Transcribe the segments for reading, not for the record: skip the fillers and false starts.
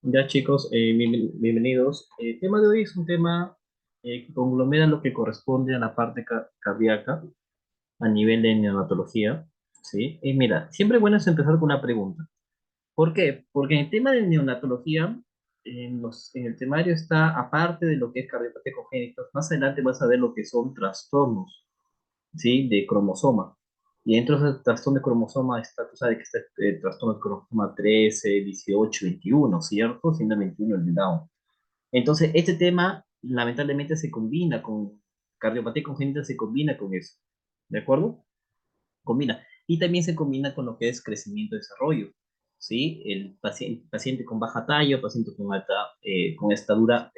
Ya chicos, bienvenidos. El tema de hoy es un tema que conglomera lo que corresponde a la parte cardíaca a nivel de neonatología, ¿sí? Y mira, siempre bueno es empezar con una pregunta. ¿Por qué? Porque en el tema de neonatología, en el temario está, aparte de lo que es cardiopatía congénita, más adelante vas a ver lo que son trastornos, ¿sí? De cromosoma. Y dentro de ese trastorno de cromosoma está, tú sabes que está el trastorno de cromosoma 13, 18, 21, ¿cierto? Siendo 21 el de Down. Entonces, este tema lamentablemente se combina con cardiopatía congénita, se combina con eso, ¿de acuerdo? Combina. Y también se combina con lo que es crecimiento y desarrollo, ¿sí? El paciente con baja talla, paciente con alta, con estatura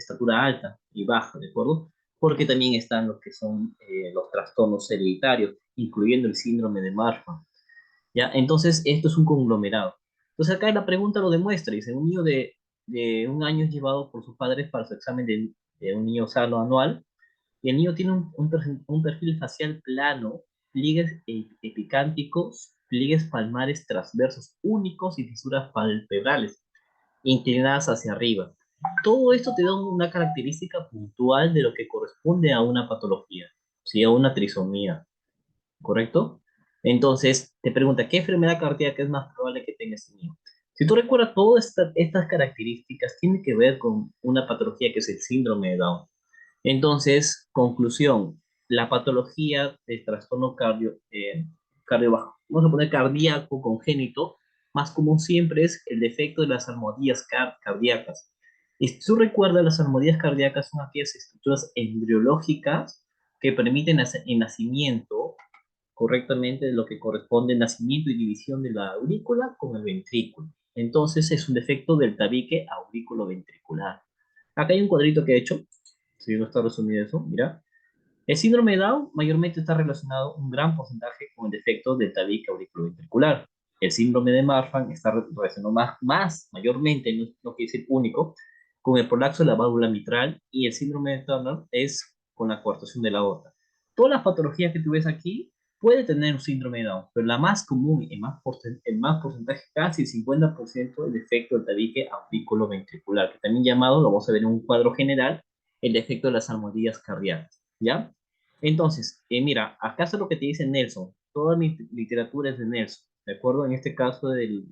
alta y baja, ¿de acuerdo? Porque también están lo que son los trastornos hereditarios, incluyendo el síndrome de Marfan, ¿ya? Entonces, esto es un conglomerado. Entonces, acá la pregunta lo demuestra. Dice, un niño de 1 año es llevado por sus padres para su examen de un niño sano anual y el niño tiene un perfil facial plano, pliegues epicánticos, pliegues palmares transversos únicos y fisuras palpebrales inclinadas hacia arriba. Todo esto te da una característica puntual de lo que corresponde a una patología, ¿sí? A una trisomía. ¿Correcto? Entonces, te pregunta, ¿qué enfermedad cardíaca es más probable que tenga este niño? Si tú recuerdas, todas estas características tienen que ver con una patología que es el síndrome de Down. Entonces, conclusión, la patología del trastorno vamos a poner cardíaco congénito, más común siempre es el defecto de las armonías cardíacas. Y si tú recuerdas, las armonías cardíacas son aquellas estructuras embriológicas que permiten el nacimiento correctamente de lo que corresponde al nacimiento y división de la aurícula con el ventrículo. Entonces es un defecto del tabique aurículo-ventricular. Acá hay un cuadrito que he hecho, si no está resumido eso, mira. El síndrome de Down mayormente está relacionado un gran porcentaje con el defecto del tabique auriculoventricular. El síndrome de Marfan está relacionado mayormente, no quiere decir único, con el prolapso de la válvula mitral y el síndrome de Turner es con la coartación de la aorta. Todas las patologías que tú ves aquí puede tener un síndrome de Down, pero la más común y el más porcentaje, casi el 50%, es el defecto del tabique auriculoventricular, que también llamado, lo vamos a ver en un cuadro general, el defecto de las armonías cardíacas, ¿ya? Entonces, mira, acá es lo que te dice Nelson. Toda mi literatura es de Nelson, ¿de acuerdo? En este caso de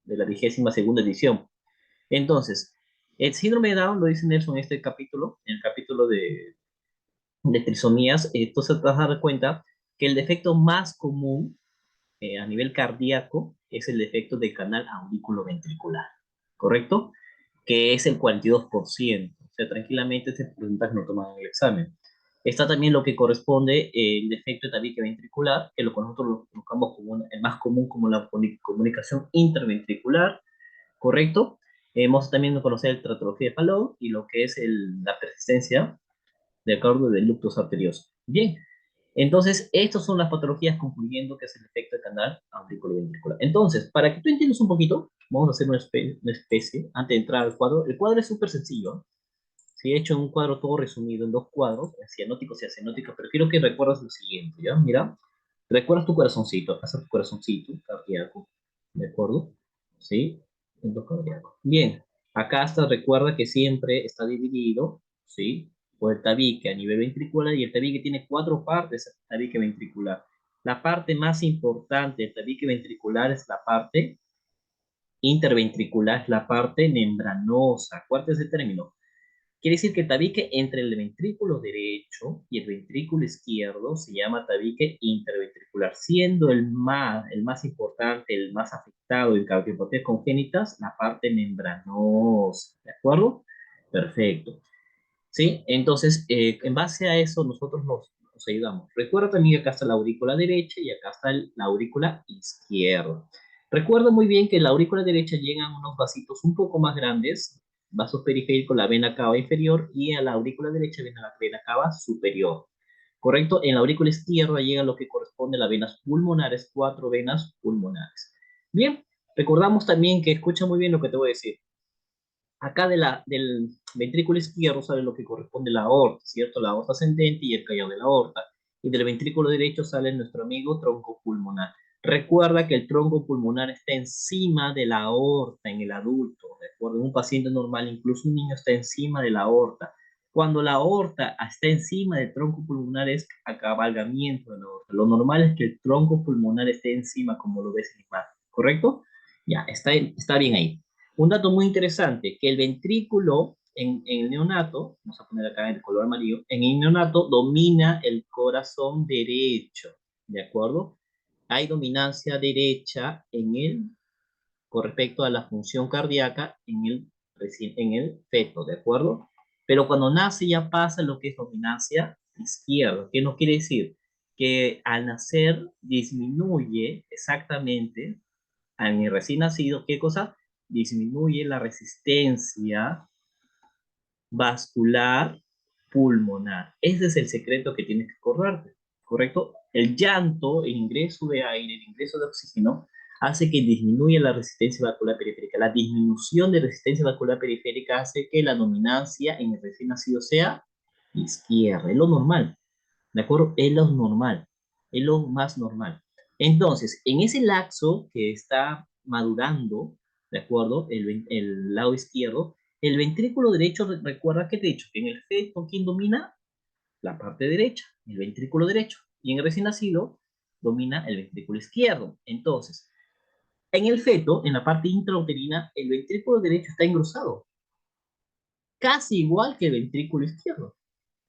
la 22ª edición. Entonces, el síndrome de Down lo dice Nelson en este capítulo, en el capítulo de trisomías. Entonces, te vas a dar cuenta que el defecto más común a nivel cardíaco es el defecto del canal auriculoventricular, ¿correcto? Que es el 42%. O sea, tranquilamente este porcentaje no toman en el examen. Está también lo que corresponde el defecto de tabique ventricular, que lo que nosotros lo colocamos como el más común como la comunicación interventricular, ¿correcto? Hemos también conocido el tratología de Fallot y lo que es la persistencia de acuerdo del ductus arterioso. Bien, entonces, estas son las patologías concluyendo que es el efecto de canal auriculoventricular. Entonces, para que tú entiendas un poquito, vamos a hacer una especie antes de entrar al cuadro. El cuadro es súper sencillo. Si he hecho un cuadro todo resumido en 2 cuadros, cianóticos y acenóticos, pero quiero que recuerdas lo siguiente, ¿ya? Mira, recuerdas tu corazoncito, acá está tu corazoncito cardíaco, ¿de acuerdo? ¿Sí? El dos cardíaco. Bien, acá está, recuerda que siempre está dividido, ¿sí? Por el tabique a nivel ventricular y el tabique tiene 4 partes, el tabique ventricular. La parte más importante del tabique ventricular es la parte interventricular, es la parte membranosa. Acuérdate ese término. Quiere decir que el tabique entre el ventrículo derecho y el ventrículo izquierdo se llama tabique interventricular, siendo el más importante, el más afectado en cardiopatías congénitas, la parte membranosa. ¿De acuerdo? Perfecto. ¿Sí? Entonces, en base a eso, nosotros nos ayudamos. Recuerda también que acá está la aurícula derecha y acá está la aurícula izquierda. Recuerda muy bien que en la aurícula derecha llegan unos vasitos un poco más grandes, vasos periféricos, la vena cava inferior, y a la aurícula derecha viene la vena cava superior. ¿Correcto? En la aurícula izquierda llega lo que corresponde a las venas pulmonares, 4 venas pulmonares. Bien, recordamos también que escucha muy bien lo que te voy a decir. Acá del ventrículo izquierdo sale lo que corresponde a la aorta, ¿cierto? La aorta ascendente y el callado de la aorta. Y del ventrículo derecho sale nuestro amigo tronco pulmonar. Recuerda que el tronco pulmonar está encima de la aorta en el adulto. Recuerda, un paciente normal, incluso un niño, está encima de la aorta. Cuando la aorta está encima del tronco pulmonar es acabalgamiento de la aorta. Lo normal es que el tronco pulmonar esté encima, como lo ves en la imagen, ¿correcto? Ya, está bien ahí. Un dato muy interesante, que el ventrículo en el neonato, vamos a poner acá en el color amarillo, en el neonato domina el corazón derecho, ¿de acuerdo? Hay dominancia derecha con respecto a la función cardíaca en el feto, ¿de acuerdo? Pero cuando nace ya pasa lo que es dominancia izquierda. ¿Qué nos quiere decir? Que al nacer disminuye exactamente, en el recién nacido, ¿qué cosa? Disminuye la resistencia vascular pulmonar. Ese es el secreto que tienes que acordarte, ¿correcto? El llanto, el ingreso de aire, el ingreso de oxígeno, hace que disminuya la resistencia vascular periférica. La disminución de resistencia vascular periférica hace que la dominancia en el recién nacido sea izquierda. Es lo normal, ¿de acuerdo? Es lo normal, es lo más normal. Entonces, en ese lapso que está madurando, ¿de acuerdo? El lado izquierdo, el ventrículo derecho, recuerda que te he dicho que en el feto, ¿quién domina? La parte derecha, el ventrículo derecho. Y en el recién nacido, domina el ventrículo izquierdo. Entonces, en el feto, en la parte intrauterina, el ventrículo derecho está engrosado, casi igual que el ventrículo izquierdo.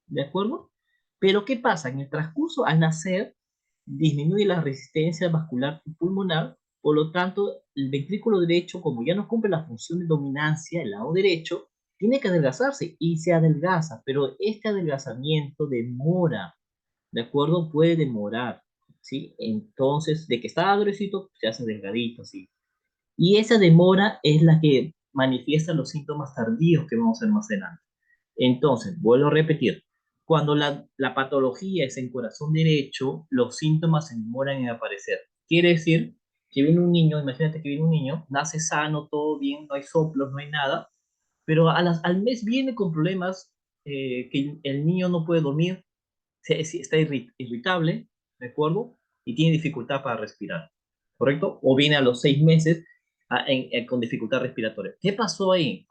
¿De acuerdo? Pero ¿qué pasa? En el transcurso, al nacer, disminuye la resistencia vascular pulmonar, por lo tanto, el ventrículo derecho, como ya no cumple la función de dominancia, el lado derecho, tiene que adelgazarse y se adelgaza, pero este adelgazamiento demora, ¿de acuerdo? Puede demorar, ¿sí? Entonces, de que está gruesito, se hace delgadito, ¿sí? Y esa demora es la que manifiesta los síntomas tardíos que vamos a ver más adelante. Entonces, vuelvo a repetir, cuando la patología es en corazón derecho, los síntomas se demoran en aparecer. Quiere decir que viene un niño, imagínate que viene un niño, nace sano, todo bien, no hay soplos, no hay nada, pero al mes viene con problemas, que el niño no puede dormir, está irritable, ¿de acuerdo? Y tiene dificultad para respirar, ¿correcto? O viene a los 6 meses con dificultad respiratoria. ¿Qué pasó ahí?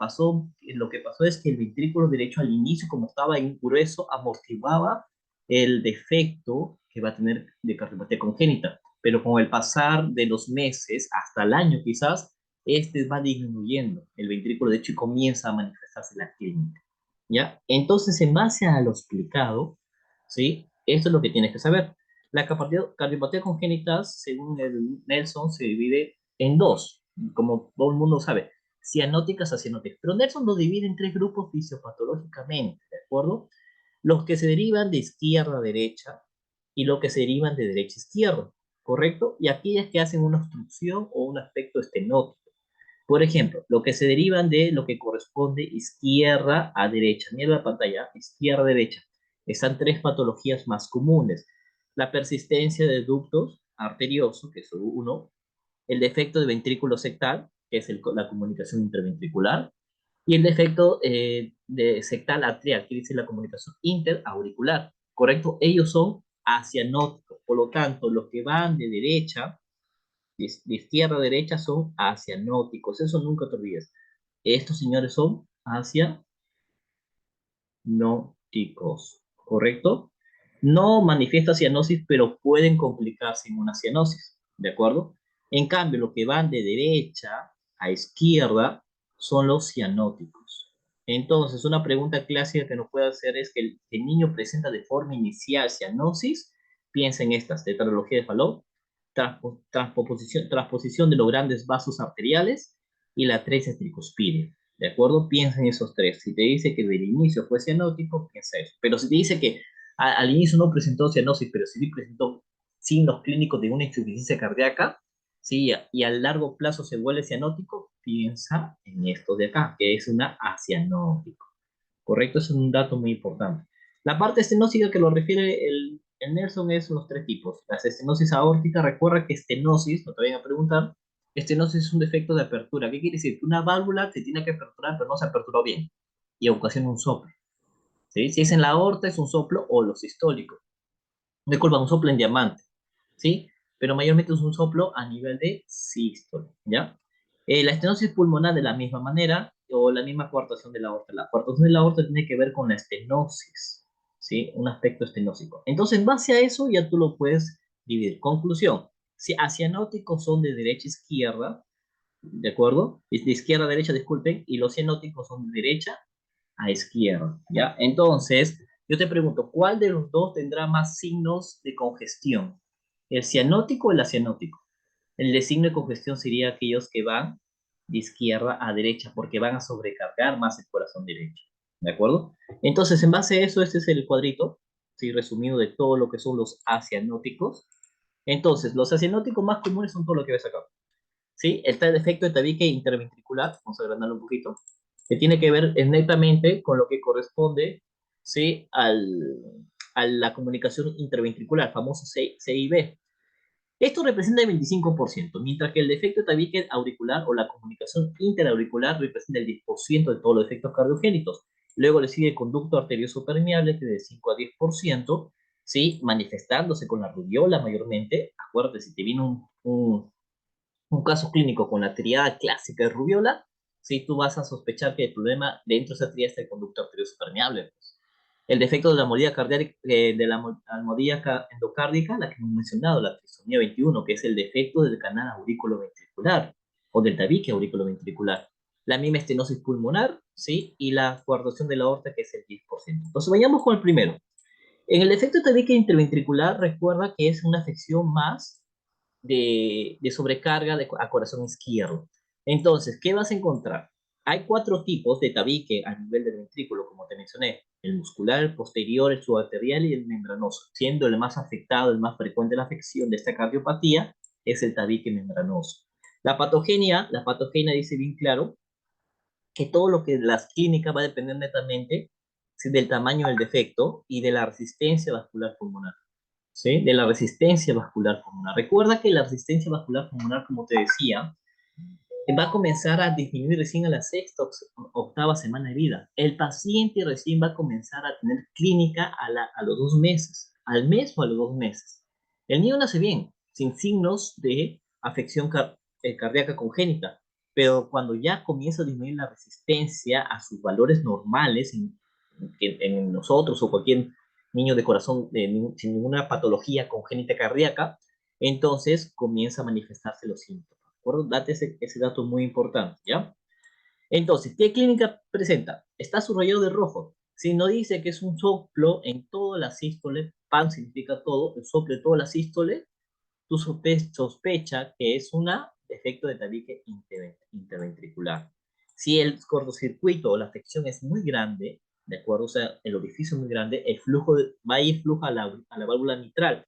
Lo que pasó es que el ventrículo derecho al inicio, como estaba en grueso, amortiguaba el defecto que va a tener de cardiopatía congénita. Pero con el pasar de los meses, hasta el año quizás, este va disminuyendo el ventrículo derecho y comienza a manifestarse la clínica. ¿Ya? Entonces, en base a lo explicado, ¿sí? Esto es lo que tienes que saber. La cardiopatía congénita, según el Nelson, se divide en dos, como todo el mundo sabe, cianóticas, acianóticas. Pero Nelson lo divide en tres grupos fisiopatológicamente, ¿de acuerdo? Los que se derivan de izquierda a derecha y los que se derivan de derecha a izquierda, ¿correcto? Y aquellas que hacen una obstrucción o un aspecto estenótico. Por ejemplo, lo que se derivan de lo que corresponde izquierda a derecha. Mira la pantalla, izquierda a derecha. Están tres patologías más comunes. La persistencia de ductos arteriosos, que es uno. El defecto de ventrículo sectal, que es la comunicación interventricular. Y el defecto de sectal atrial, que dice la comunicación interauricular. ¿Correcto? Ellos son asianóticos. Por lo tanto, los que van de derecha de izquierda a derecha son asianóticos, eso nunca te olvides. Estos señores son asianóticos, ¿correcto? No manifiesta cianosis, pero pueden complicarse en una cianosis, ¿de acuerdo? En cambio, lo que van de derecha a izquierda son los cianóticos. Entonces, una pregunta clásica que nos puede hacer es que el niño presenta de forma inicial cianosis, piensa en estas, tetralogía de Fallot, transposición de los grandes vasos arteriales y la atresia tricuspide. ¿De acuerdo? Piensa en esos tres. Si te dice que del inicio fue cianótico, piensa eso. Pero si te dice que al inicio no presentó cianosis, pero sí presentó signos clínicos de una insuficiencia cardíaca, ¿sí? Y a largo plazo se vuelve cianótico, piensa en esto de acá, que es una acianótico. ¿Correcto? Es un dato muy importante. La parte estenósica que lo refiere el Nelson es los tres tipos. La estenosis aórtica, recuerda que estenosis, no te vayan a preguntar, estenosis es un defecto de apertura. ¿Qué quiere decir? Que una válvula se tiene que aperturar, pero no se aperturó bien y ocasiona un soplo. ¿Sí? Si es en la aorta, es un soplo o los sistólicos. Disculpa, un soplo en diamante. ¿Sí? pero mayormente es un soplo a nivel de sístole, ¿ya? La estenosis pulmonar de la misma manera, o la misma coartación de la aorta. La coartación de la aorta tiene que ver con la estenosis, ¿sí? Un aspecto estenósico. Entonces, en base a eso, ya tú lo puedes dividir. Conclusión, si asianóticos son de derecha a izquierda, ¿de acuerdo? Es de izquierda a derecha, disculpen, y los cianóticos son de derecha a izquierda, ¿ya? Entonces, yo te pregunto, ¿cuál de los dos tendrá más signos de congestión? ¿El cianótico o el asianótico? El de signo de congestión sería aquellos que van de izquierda a derecha, porque van a sobrecargar más el corazón derecho, ¿de acuerdo? Entonces, en base a eso, este es el cuadrito, ¿sí? Resumido de todo lo que son los asianóticos. Entonces, los asianóticos más comunes son todo lo que ves acá. ¿Sí? Está el defecto de tabique interventricular, vamos a agrandarlo un poquito, que tiene que ver netamente con lo que corresponde, ¿sí? A la comunicación interventricular, famoso CIB. Esto representa el 25%, mientras que el defecto de tabique auricular o la comunicación interauricular representa el 10% de todos los defectos cardiogénicos. Luego le sigue el conducto arterioso permeable, que es de 5 a 10%, ¿sí? Manifestándose con la rubiola mayormente. Acuérdate, si te viene un caso clínico con la triada clásica de rubiola, si tú vas a sospechar que el problema dentro de esa triada está el conducto arterioso permeable. Pues. El defecto de la almohadilla cardíaca, almohadilla endocárdica, la que hemos mencionado, la trisomía 21, que es el defecto del canal auriculoventricular o del tabique auriculoventricular. La misma estenosis pulmonar, ¿sí? Y la coartación de la aorta, que es el 10%. Entonces, vayamos con el primero. En el defecto de tabique interventricular, recuerda que es una afección más de sobrecarga a corazón izquierdo. Entonces, ¿qué vas a encontrar? Hay cuatro tipos de tabique a nivel del ventrículo, como te mencioné: el muscular, el posterior, el subarterial y el membranoso, siendo el más afectado, el más frecuente la afección de esta cardiopatía es el tabique membranoso. La patogenia dice bien claro que todo lo que las clínicas va a depender netamente, ¿sí? Del tamaño del defecto y de la resistencia vascular pulmonar. ¿Sí? De la resistencia vascular pulmonar. Recuerda que la resistencia vascular pulmonar, como te decía, va a comenzar a disminuir recién a la sexta octava semana de vida. El paciente recién va a comenzar a tener clínica a los 2 meses, al mes o a los 2 meses. El niño nace bien, sin signos de afección cardíaca congénita, pero cuando ya comienza a disminuir la resistencia a sus valores normales en nosotros o cualquier niño de corazón sin ninguna patología congénita cardíaca, entonces comienza a manifestarse los síntomas. ¿De acuerdo? Date ese dato muy importante, ¿ya? Entonces, ¿qué clínica presenta? Está subrayado de rojo. Si no dice que es un soplo en toda la sístole, PAN significa todo, el soplo de toda la sístole, tú sospecha que es un defecto de tabique interventricular. Si el cortocircuito o la afección es muy grande, ¿de acuerdo? O sea, el orificio es muy grande, el flujo va a ir flujo a la válvula mitral.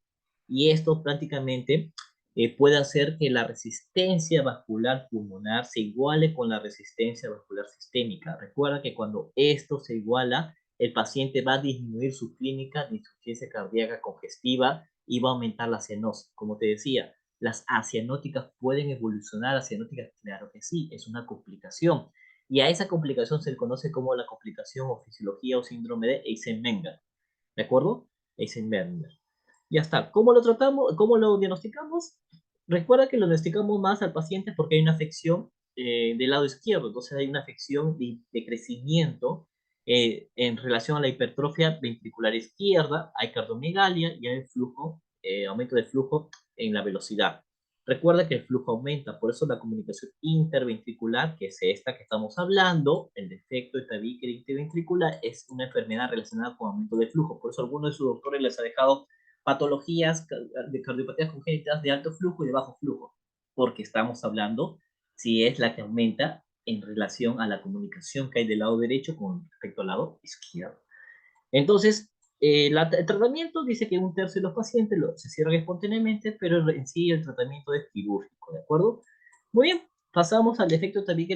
Y esto prácticamente puede hacer que la resistencia vascular pulmonar se iguale con la resistencia vascular sistémica. Recuerda que cuando esto se iguala, el paciente va a disminuir su clínica de insuficiencia cardíaca congestiva y va a aumentar la cianosis. Como te decía, las acianóticas pueden evolucionar a cianóticas, claro que sí, es una complicación. Y a esa complicación se le conoce como la complicación o fisiología o síndrome de Eisenmenger. ¿De acuerdo? Eisenmenger. Ya está. ¿Cómo lo tratamos? ¿Cómo lo diagnosticamos? Recuerda que lo diagnosticamos más al paciente porque hay una afección del lado izquierdo, entonces hay una afección de crecimiento en relación a la hipertrofia ventricular izquierda, hay cardiomegalia y hay flujo, aumento de flujo en la velocidad. Recuerda que el flujo aumenta, por eso la comunicación interventricular, que es esta que estamos hablando, el defecto de tabique interventricular, es una enfermedad relacionada con aumento de flujo. Por eso algunos de sus doctores les ha dejado patologías de cardiopatías congénitas de alto flujo y de bajo flujo, porque estamos hablando si es la que aumenta en relación a la comunicación que hay del lado derecho con respecto al lado izquierdo. Entonces, el tratamiento dice que un tercio de los pacientes se cierran espontáneamente, pero en sí el tratamiento es quirúrgico, ¿de acuerdo? Muy bien, pasamos al defecto tabique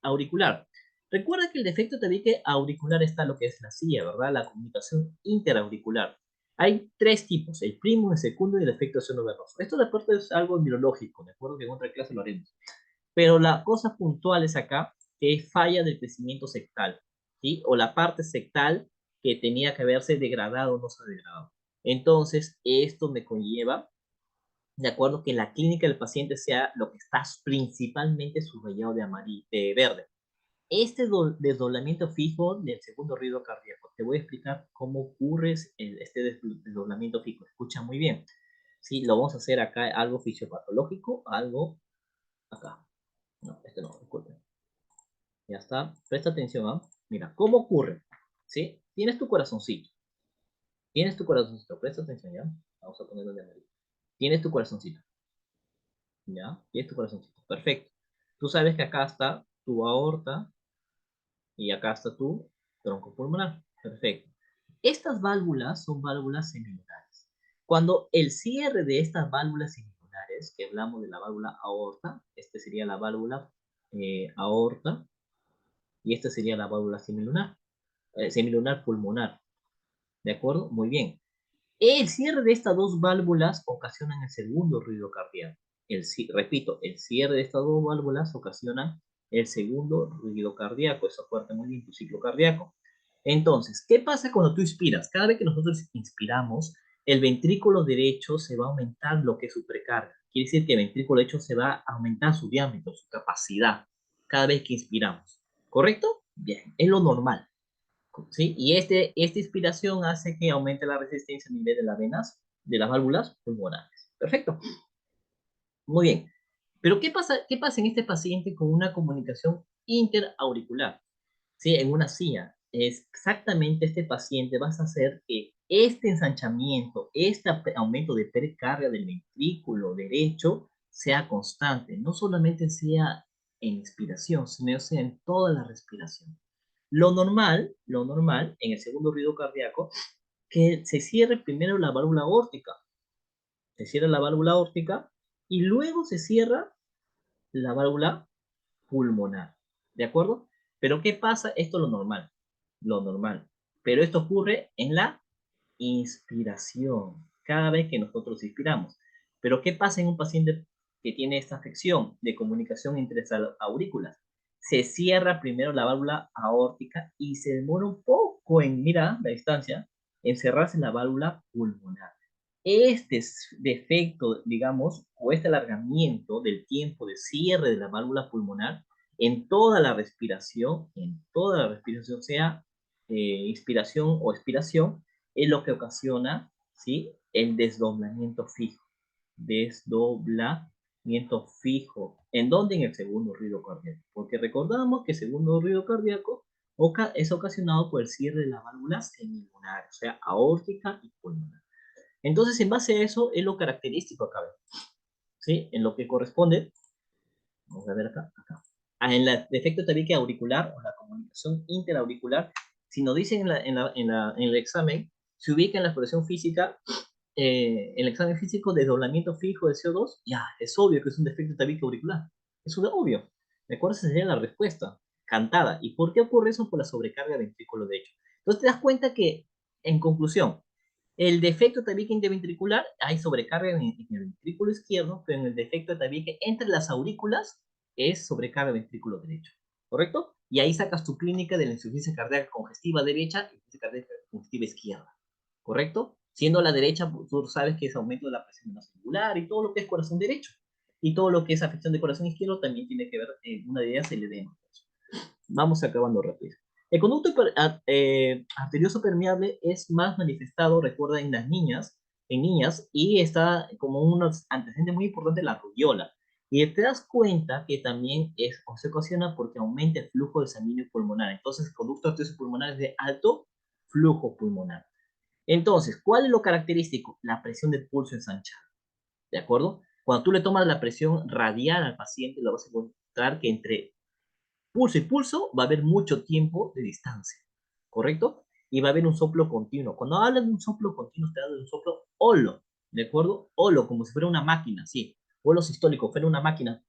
auricular. Recuerda que el defecto tabique auricular está lo que es la silla, ¿verdad? La comunicación interauricular. Hay tres tipos: el primo, el segundo y el defecto seno-venoso. Esto de acuerdo es algo neurológico, ¿de acuerdo? Que en otra clase lo haremos. Pero la cosa puntual es acá que es falla del crecimiento sectal, ¿sí? O la parte sectal que tenía que haberse degradado no se ha degradado. Entonces, esto me conlleva de acuerdo, que la clínica del paciente sea lo que está principalmente subrayado de amarillo, de verde. Este desdoblamiento fijo del segundo ruido cardíaco, te voy a explicar cómo ocurre este desdoblamiento fijo. Escucha muy bien. Sí, lo vamos a hacer acá, algo fisiopatológico, algo acá. No, este no, disculpen. Ya está. Presta atención, ¿ah? Mira, ¿cómo ocurre? ¿Sí? Tienes tu corazoncito. Tienes tu corazoncito. Presta atención, ¿ya? Vamos a ponerlo de amarillo. Tienes tu corazoncito. ¿Ya? Tienes tu corazoncito. Perfecto. Tú sabes que acá está tu aorta y acá está tu tronco pulmonar. Perfecto. Estas válvulas son válvulas semilunales. Cuando el cierre de estas válvulas semilunales, que hablamos de la válvula aorta, este sería la válvula aorta y esta sería la válvula semilunar pulmonar. ¿De acuerdo? Muy bien. El cierre de estas dos válvulas ocasiona el segundo ruido cardíaco. Repito, el cierre de estas dos válvulas ocasiona el segundo ruido cardíaco. Eso fuerte muy bien tu ciclo cardíaco. Entonces, ¿qué pasa cuando tú inspiras? Cada vez que nosotros inspiramos, el ventrículo derecho se va a aumentar lo que es su precarga. Quiere decir que el ventrículo derecho se va a aumentar su diámetro, su capacidad, cada vez que inspiramos. ¿Correcto? Bien, es lo normal. ¿Sí? Y esta inspiración hace que aumente la resistencia a nivel de las venas, de las válvulas pulmonares. Perfecto. Muy bien. Pero qué pasa en este paciente con una comunicación interauricular? ¿Sí? En una silla. Es exactamente este paciente vas a hacer que este ensanchamiento, este aumento de precarga del ventrículo derecho sea constante. No solamente sea en inspiración, sino sea en toda la respiración. Lo normal en el segundo ruido cardíaco, que se cierre primero la válvula aórtica. Se cierra la válvula aórtica y luego se cierra la válvula pulmonar. ¿De acuerdo? Pero ¿qué pasa? Esto es lo normal. Lo normal. Pero esto ocurre en la inspiración. Cada vez que nosotros inspiramos. Pero ¿qué pasa en un paciente que tiene esta afección de comunicación entre las aurículas? Se cierra primero la válvula aórtica y se demora un poco en, mira la distancia, en cerrarse la válvula pulmonar. Este defecto, digamos, o este alargamiento del tiempo de cierre de la válvula pulmonar en toda la respiración, sea inspiración o expiración, es lo que ocasiona, ¿sí? El desdoblamiento fijo. Desdoblamiento fijo. ¿En dónde? En el segundo ruido cardíaco. Porque recordamos que el segundo ruido cardíaco es ocasionado por el cierre de la válvula semilunar, o sea, aórtica y pulmonar. Entonces, en base a eso, es lo característico acá, ¿sí? En lo que corresponde, vamos a ver acá. En el defecto tabique auricular o la comunicación interauricular, si nos dicen en el examen, se ubica en la expresión física, el examen físico de doblamiento fijo de CO2, ya, es obvio que es un defecto tabique auricular. Es obvio. ¿De acuerdo? Esa sería la respuesta, cantada. ¿Y por qué ocurre eso? Por la sobrecarga del ventrículo derecho. Entonces te das cuenta que, en conclusión, el defecto tabique interventricular, hay sobrecarga en el ventrículo izquierdo, pero en el defecto tabique entre las aurículas es sobrecarga del ventrículo derecho. ¿Correcto? Y ahí sacas tu clínica de la insuficiencia cardíaca congestiva derecha y insuficiencia cardíaca congestiva izquierda. ¿Correcto? Siendo la derecha, tú sabes que es aumento de la presión vascular y todo lo que es corazón derecho. Y todo lo que es afección de corazón izquierdo también tiene que ver, una de ellas, el edema. Vamos acabando rápido. El conducto arterioso permeable es más manifestado, recuerda, en niñas, y está como un antecedente muy importante de la rubiola. Y te das cuenta que también se ocasiona porque aumenta el flujo de sanguíneo pulmonar. Entonces, el conducto arterioso pulmonar es de alto flujo pulmonar. Entonces, ¿cuál es lo característico? La presión del pulso ensanchado. ¿De acuerdo? Cuando tú le tomas la presión radial al paciente, lo vas a encontrar que entre pulso y pulso va a haber mucho tiempo de distancia, ¿correcto? Y va a haber un soplo continuo. Cuando hablan de un soplo continuo, te habla de un soplo holo, ¿de acuerdo? Holo, como si fuera una máquina, sí. Holo sistólico, fuera una máquina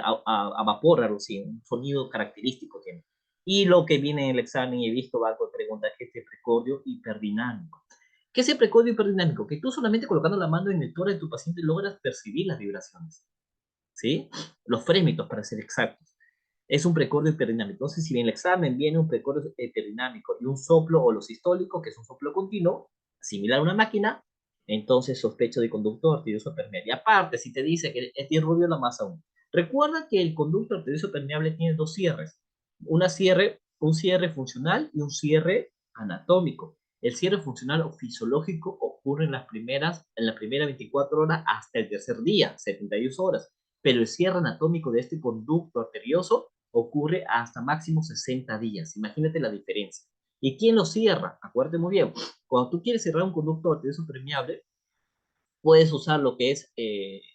a vapor, algo así, un sonido característico tiene. Y lo que viene en el examen, y he visto algo de preguntas, que es el precordio hiperdinámico. ¿Qué es el precordio hiperdinámico? Que tú solamente colocando la mano en el tórax de tu paciente logras percibir las vibraciones, ¿sí? Los frémitos, para ser exactos. Es un precordio hiperdinámico. Entonces, si en el examen viene un precordio hiperdinámico y un soplo holosistólico, que es un soplo continuo, similar a una máquina, Entonces sospecho de conducto arterioso permeable. Y aparte, si te dice que es rubio, la más aún. Recuerda que el conducto arterioso permeable tiene dos cierres. Un cierre funcional y un cierre anatómico. El cierre funcional o fisiológico ocurre en la primera 24 horas hasta el tercer día, 72 horas. Pero el cierre anatómico de este conducto arterioso ocurre hasta máximo 60 días. Imagínate la diferencia. ¿Y quién lo cierra? Acuérdate muy bien. Cuando tú quieres cerrar un conducto arterioso permeable, puedes usar lo que es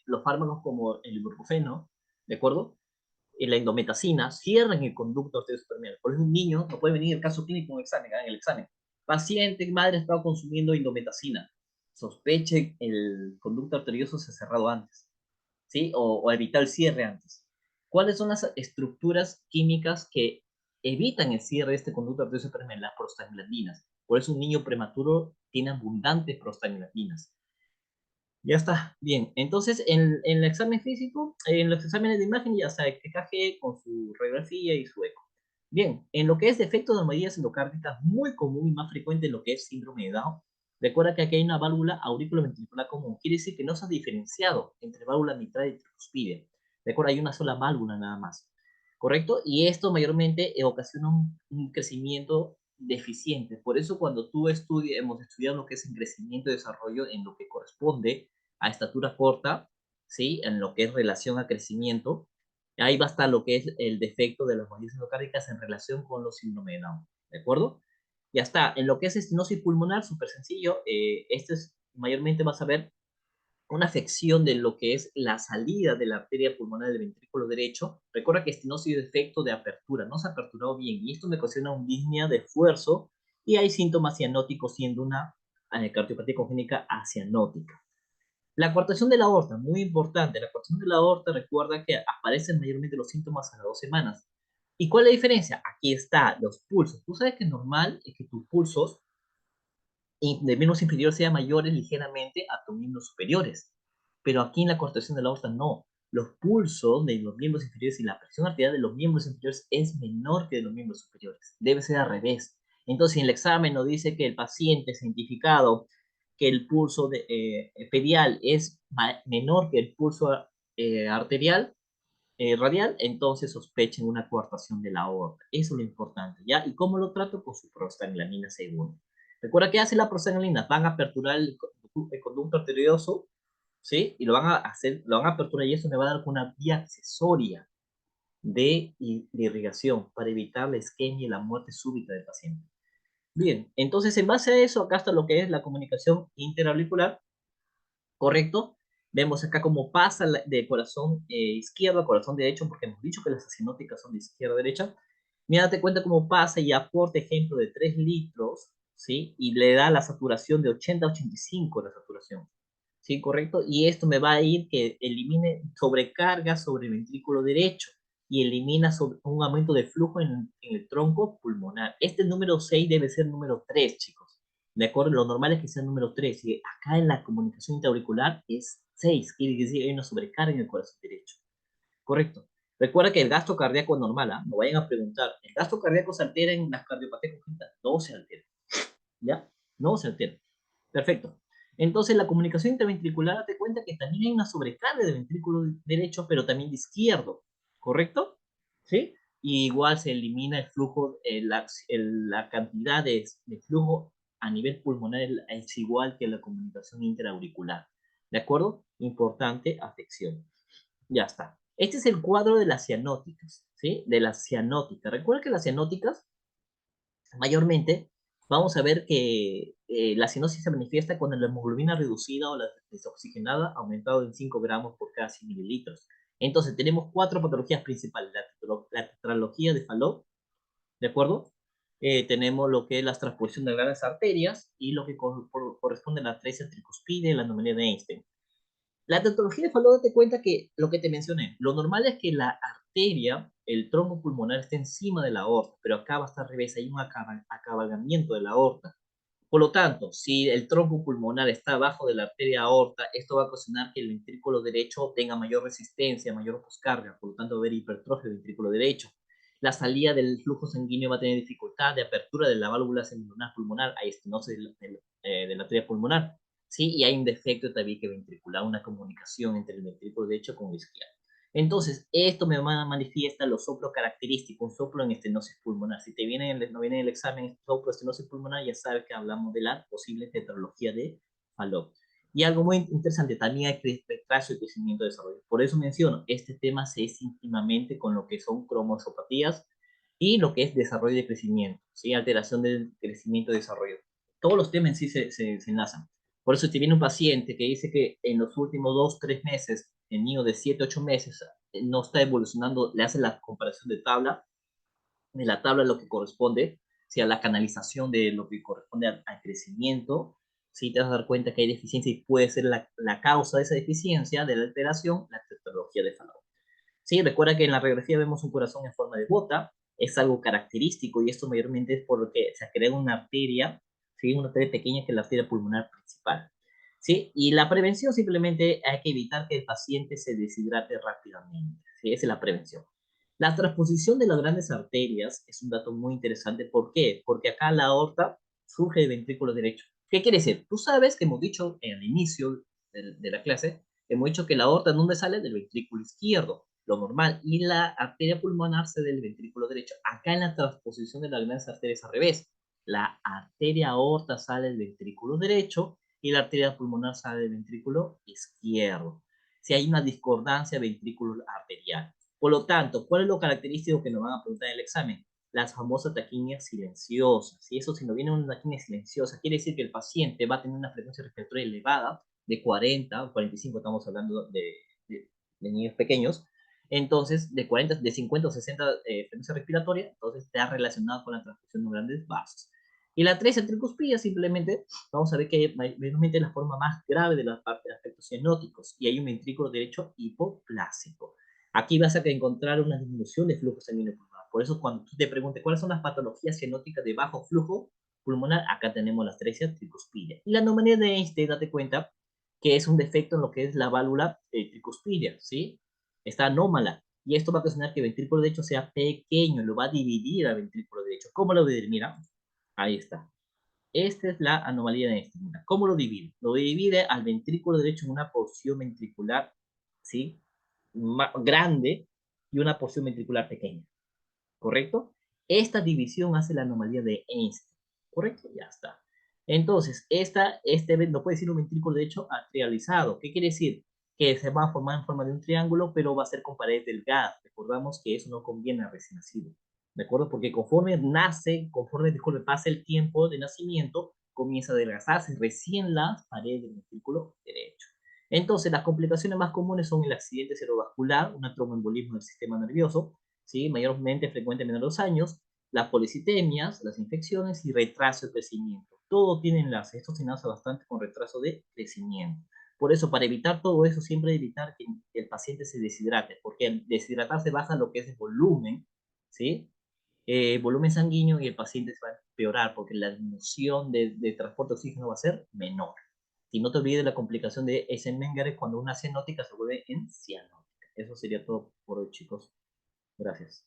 los fármacos como el ibuprofeno, ¿de acuerdo? Y la indometacina cierran el conducto arterioso permeable. Por eso un niño no puede venir el caso clínico en el examen. Paciente, madre ha estado consumiendo indometacina. Sospeche el conducto arterioso se ha cerrado antes, ¿sí? O evitar el cierre antes. ¿Cuáles son las estructuras químicas que evitan el cierre de este conducto arterioso permeable? Las prostaglandinas. Por eso un niño prematuro tiene abundantes prostaglandinas. Ya está, bien. Entonces, en el examen físico, en los exámenes de imagen, ya está el TKG con su radiografía y su eco. Bien, en lo que es defecto de anomalías endocárdicas, muy común y más frecuente en lo que es síndrome de Down, recuerda que aquí hay una válvula auriculoventricular común. Quiere decir que no se ha diferenciado entre válvula mitral y tricuspide. Recuerda, hay una sola válvula nada más. ¿Correcto? Y esto mayormente ocasiona un crecimiento deficiente. Por eso cuando tú hemos estudiado lo que es el crecimiento y desarrollo en lo que corresponde a estatura corta, ¿sí? En lo que es relación a crecimiento, ahí va a estar lo que es el defecto de las válvulas endocárdicas en relación con los síndrome de Down, ¿de acuerdo? Ya está. En lo que es estenosis pulmonar, súper sencillo, este es, mayormente vas a ver una afección de lo que es la salida de la arteria pulmonar del ventrículo derecho. Recuerda que estenosis es defecto de apertura, no se ha aperturado bien, y esto me ocasiona una disnea de esfuerzo, y hay síntomas cianóticos siendo una cardiopatía congénita acianótica. La coartación de la aorta, muy importante. La coartación de la aorta, recuerda que aparecen mayormente los síntomas a las 2 semanas. ¿Y cuál es la diferencia? Aquí está, los pulsos. Tú sabes que es normal es que tus pulsos de miembros inferiores sean mayores ligeramente a tus miembros superiores. Pero aquí en la cortación de la aorta no. Los pulsos de los miembros inferiores y la presión arterial de los miembros inferiores es menor que de los miembros superiores. Debe ser al revés. Entonces, en el examen nos dice que el paciente cientificado que el pulso pedial es menor que el pulso arterial, radial, entonces sospechen una coartación de la aorta. Eso es lo importante, ¿ya? ¿Y cómo lo trato? Con su prostaglandina segunda. Recuerda que hace la prostaglandina, van a aperturar el conducto arterioso, ¿sí? Y lo van a hacer, lo van a aperturar y eso me va a dar una vía accesoria de irrigación para evitar la isquemia y la muerte súbita del paciente. Bien, entonces en base a eso, acá está lo que es la comunicación interauricular, ¿correcto? Vemos acá cómo pasa de corazón izquierdo a corazón derecho, porque hemos dicho que las acinóticas son de izquierda a derecha. Mira, date cuenta cómo pasa y aporta ejemplo de 3 litros, ¿sí? Y le da la saturación de 80 a 85 la saturación, ¿sí? ¿Correcto? Y esto me va a ir que elimine sobrecarga sobre el ventrículo derecho y elimina un aumento de flujo en el tronco pulmonar. Este número 6 debe ser número 3, chicos. ¿De acuerdo? Lo normal es que sea el número 3. Y acá en la comunicación intraauricular es 6. Quiere decir que hay una sobrecarga en el corazón derecho. Correcto. Recuerda que el gasto cardíaco es normal. ¿Ah? No vayan a preguntar. ¿El gasto cardíaco se altera en las cardiopatías congénitas? No se altera. ¿Ya? No se altera. Perfecto. Entonces, la comunicación interventricular te cuenta que también hay una sobrecarga de ventrículo derecho, pero también de izquierdo. ¿Correcto? ¿Sí? Y igual se elimina el flujo, la cantidad de flujo a nivel pulmonar es igual que la comunicación interauricular. ¿De acuerdo? Importante afección. Ya está. Este es el cuadro de las cianóticas, ¿sí? De las cianóticas. Recuerda que las cianóticas mayormente vamos a ver que la cianosis se manifiesta cuando la hemoglobina reducida o la desoxigenada ha aumentado en 5 gramos por cada 100 mililitros. Entonces tenemos 4 patologías principales. La tetralogía de Fallot, ¿de acuerdo? Tenemos lo que es la transposición de grandes arterias y lo que corresponde a la atresia tricuspide y la anomalía de Einstein. La tetralogía de Fallot te cuenta que lo que te mencioné, lo normal es que la arteria, el trombo pulmonar esté encima de la aorta, pero acá va a estar al revés, hay un acabalgamiento de la aorta. Por lo tanto, si el trombo pulmonar está abajo de la arteria aorta, esto va a ocasionar que el ventrículo derecho tenga mayor resistencia, mayor poscarga, por lo tanto va a haber hipertrofia del ventrículo derecho. La salida del flujo sanguíneo va a tener dificultad de apertura de la válvula semilunar pulmonar, hay estenosis de la arteria pulmonar. ¿sí? Y hay un defecto también que ventricular, una comunicación entre el ventrículo derecho con el izquierdo. Entonces, esto me manifiesta los soplos característicos, un soplo en estenosis pulmonar. Si te viene no viene en el examen soplo estenosis pulmonar, ya sabes que hablamos de la posible tetralogía de Fallot. Y algo muy interesante, también hay retraso de crecimiento y desarrollo. Por eso menciono, este tema se es íntimamente con lo que son cromosopatías y lo que es desarrollo de crecimiento, ¿sí? Alteración del crecimiento y desarrollo. Todos los temas en sí se enlazan. Por eso, si viene un paciente que dice que en los últimos 2, 3 meses, el niño de 7, 8 meses no está evolucionando, le hace la comparación de la tabla lo que corresponde, si a la canalización de lo que corresponde al crecimiento, si te vas a dar cuenta que hay deficiencia y puede ser la causa de esa deficiencia, de la alteración, la tetralogía de Fallot. Sí, recuerda que en la radiografía vemos un corazón en forma de bota, es algo característico y esto mayormente es por lo que se crea una arteria, ¿sí? Una arteria pequeña que es la arteria pulmonar principal. ¿Sí? Y la prevención simplemente hay que evitar que el paciente se deshidrate rápidamente. ¿Sí? Esa es la prevención. La transposición de las grandes arterias es un dato muy interesante. ¿Por qué? Porque acá la aorta surge del ventrículo derecho. ¿Qué quiere decir? Tú sabes que hemos dicho en el inicio de la clase, hemos dicho que la aorta, ¿en dónde sale? Del ventrículo izquierdo, lo normal, y la arteria pulmonar sale del ventrículo derecho. Acá en la transposición de las grandes arterias al revés, la arteria aorta sale del ventrículo derecho y la arteria pulmonar sale del ventrículo izquierdo. Si hay una discordancia ventrículo arterial. Por lo tanto, ¿cuál es lo característico que nos van a preguntar en el examen? Las famosas taquimias silenciosas. Y eso, si no viene una taquimia silenciosa, quiere decir que el paciente va a tener una frecuencia respiratoria elevada, de 40 o 45, estamos hablando de niños pequeños. Entonces, de 40, de 50 o 60 frecuencia respiratoria, entonces está relacionado con la transfusión de grandes vasos. Y la 3 tricuspida, simplemente vamos a ver que mayormente es la forma más grave de la parte de aspectos cianóticos y hay un ventrículo derecho hipoplásico. Aquí vas a encontrar una disminución de flujo sanguíneo pulmonar. Por eso, cuando tú te preguntes cuáles son las patologías cianóticas de bajo flujo pulmonar, acá tenemos la atresia tricuspidia. Y la anomalía de Einstein, date cuenta que es un defecto en lo que es la válvula tricuspidia, ¿sí? Está anómala. Y esto va a ocasionar que el ventrículo derecho sea pequeño, lo va a dividir al ventrículo derecho. ¿Cómo lo dividir? Mira, ahí está. Esta es la anomalía de Einstein. ¿Cómo lo divide? Lo divide al ventrículo derecho en una porción ventricular, ¿sí? Grande y una porción ventricular pequeña, ¿correcto? Esta división hace la anomalía de Einstein, ¿correcto? Ya está. Entonces, no puede ser un ventrículo derecho atrializado. ¿Qué quiere decir? Que se va a formar en forma de un triángulo, pero va a ser con paredes delgadas. Recordamos que eso no conviene a recién nacido. ¿De acuerdo? Porque conforme nace, disculpe, pasa el tiempo de nacimiento, comienza a adelgazarse recién las paredes del ventrículo derecho. Entonces, las complicaciones más comunes son el accidente cerebrovascular, un tromboembolismo del sistema nervioso, ¿sí? Mayormente frecuente en los años, las policitemias, las infecciones y retraso de crecimiento. Todo tiene enlace. Esto se enlaza bastante con retraso de crecimiento. Por eso, para evitar todo eso, siempre evitar que el paciente se deshidrate, porque al deshidratarse baja lo que es el volumen, ¿sí? Volumen sanguíneo y el paciente se va a empeorar porque la disminución de transporte de oxígeno va a ser menor. Y no te olvides la complicación de Eisenmenger cuando una cianótica se vuelve en cianótica. Eso sería todo por hoy, chicos. Gracias.